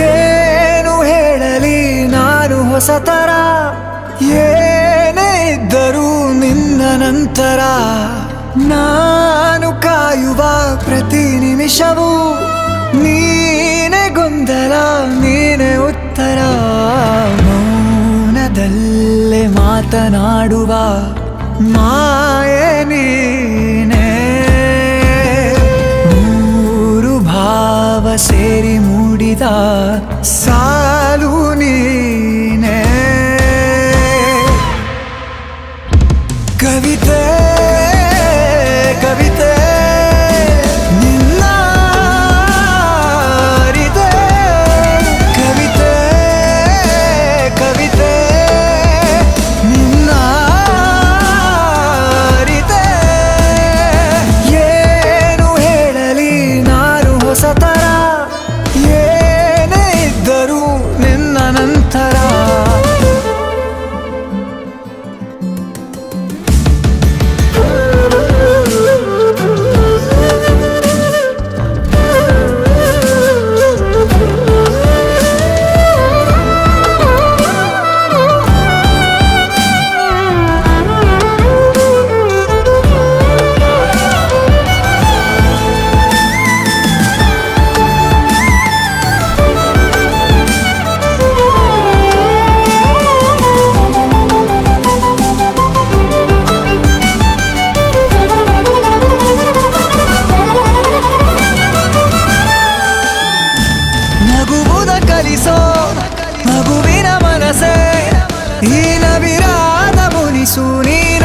ಏನು ಹೇಳಲಿ ನಾನು ಹೊಸತರ, ಏನೇ ಇದ್ದರೂ ನಿನ್ನ ನಂತರ ನಾನು ಕಾಯುವ ಪ್ರತಿ ನಿಮಿಷವೂ ನೀನೇ ಗೊಂದಲ, ನೀನೇ ಉತ್ತರ. ಮೌನದಲ್ಲೇ ಮಾತನಾಡುವ ಮಾಯೆ ನೀನೇ, ಮೂರು ಭಾವ ಸೇರಿ ಮೂಡಿದ ಸಾಲು ನೀನೇ. ಕವಿತೆ ಕವಿತೆ ನಿನ್ನ ಅರಿತೆ, ಕವಿತೆ ಕವಿತೆ ನಿನ್ನ ಅರಿತೆ. ಏನು ಹೇಳಲಿ ನಾನು ಹೊಸತರ, ಏನೇ ಇದ್ದರೂ ನಿನ್ನ ನಂತರ. ನಗುವುದ ಕಲಿಸೋ ಮಗುವಿನ ಮನಸೆ, ಈ ನವಿರಾದ ಮುನಿಸು ನೀನ